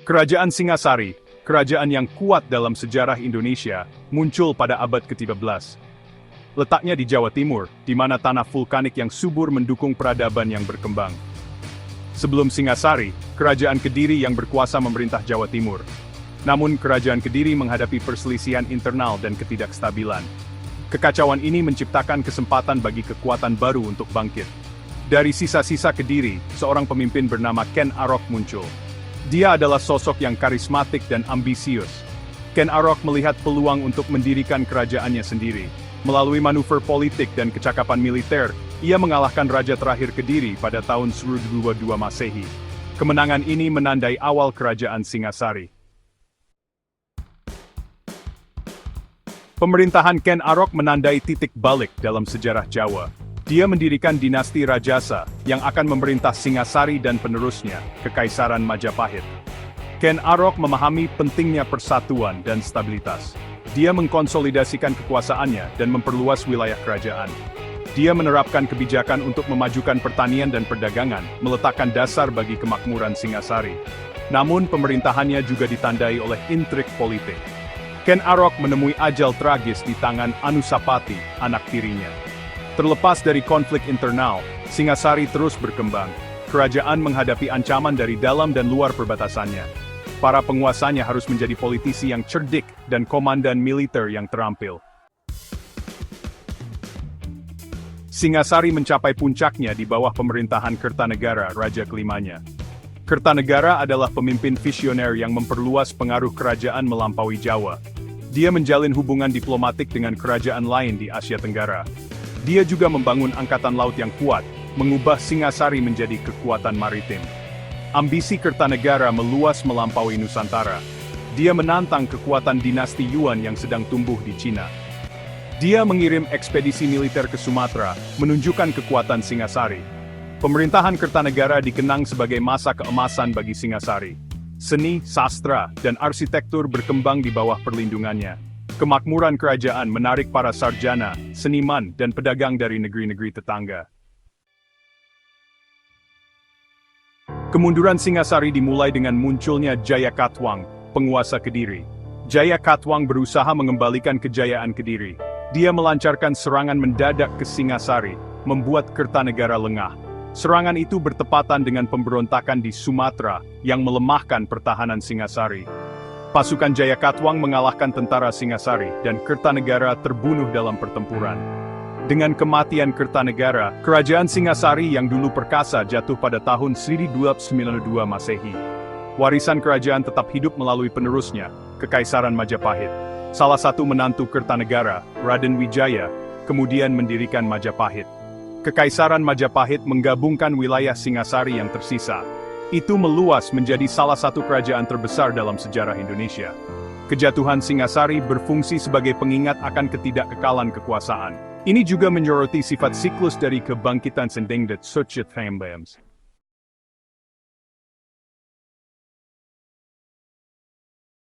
Kerajaan Singasari, kerajaan yang kuat dalam sejarah Indonesia, muncul pada abad ke-13. Letaknya di Jawa Timur, di mana tanah vulkanik yang subur mendukung peradaban yang berkembang. Sebelum Singasari, Kerajaan Kediri yang berkuasa memerintah Jawa Timur. Namun Kerajaan Kediri menghadapi perselisihan internal dan ketidakstabilan. Kekacauan ini menciptakan kesempatan bagi kekuatan baru untuk bangkit. Dari sisa-sisa Kediri, seorang pemimpin bernama Ken Arok muncul. Dia adalah sosok yang karismatik dan ambisius. Ken Arok melihat peluang untuk mendirikan kerajaannya sendiri. Melalui manuver politik dan kecakapan militer, ia mengalahkan raja terakhir Kediri pada tahun 1022 Masehi. Kemenangan ini menandai awal kerajaan Singasari. Pemerintahan Ken Arok menandai titik balik dalam sejarah Jawa. Dia mendirikan dinasti Rajasa yang akan memerintah Singasari dan penerusnya, Kekaisaran Majapahit. Ken Arok memahami pentingnya persatuan dan stabilitas. Dia mengkonsolidasikan kekuasaannya dan memperluas wilayah kerajaan. Dia menerapkan kebijakan untuk memajukan pertanian dan perdagangan, meletakkan dasar bagi kemakmuran Singasari. Namun pemerintahannya juga ditandai oleh intrik politik. Ken Arok menemui ajal tragis di tangan Anusapati, anak tirinya. Terlepas dari konflik internal, Singasari terus berkembang. Kerajaan menghadapi ancaman dari dalam dan luar perbatasannya. Para penguasanya harus menjadi politisi yang cerdik dan komandan militer yang terampil. Singasari mencapai puncaknya di bawah pemerintahan Kertanegara, raja kelimanya. Kertanegara adalah pemimpin visioner yang memperluas pengaruh kerajaan melampaui Jawa. Dia menjalin hubungan diplomatik dengan kerajaan lain di Asia Tenggara. Dia juga membangun angkatan laut yang kuat, mengubah Singasari menjadi kekuatan maritim. Ambisi Kertanegara meluas melampaui Nusantara. Dia menantang kekuatan dinasti Yuan yang sedang tumbuh di Cina. Dia mengirim ekspedisi militer ke Sumatera, menunjukkan kekuatan Singasari. Pemerintahan Kertanegara dikenang sebagai masa keemasan bagi Singasari. Seni, sastra, dan arsitektur berkembang di bawah perlindungannya. Kemakmuran kerajaan menarik para sarjana, seniman, dan pedagang dari negeri-negeri tetangga. Kemunduran Singasari dimulai dengan munculnya Jaya Katwang, penguasa Kediri. Jaya Katwang berusaha mengembalikan kejayaan Kediri. Dia melancarkan serangan mendadak ke Singasari, membuat Kertanegara lengah. Serangan itu bertepatan dengan pemberontakan di Sumatera yang melemahkan pertahanan Singasari. Pasukan Jaya Katwang mengalahkan tentara Singasari dan Kertanegara terbunuh dalam pertempuran. Dengan kematian Kertanegara, kerajaan Singasari yang dulu perkasa jatuh pada tahun 1292 Masehi. Warisan kerajaan tetap hidup melalui penerusnya, Kekaisaran Majapahit. Salah satu menantu Kertanegara, Raden Wijaya, kemudian mendirikan Majapahit. Kekaisaran Majapahit menggabungkan wilayah Singasari yang tersisa. Itu meluas menjadi salah satu kerajaan terbesar dalam sejarah Indonesia. Kejatuhan Singasari berfungsi sebagai pengingat akan ketidakkekalan kekuasaan. Ini juga menyoroti sifat siklus dari kebangkitan Sendingdet Sucit Thambams.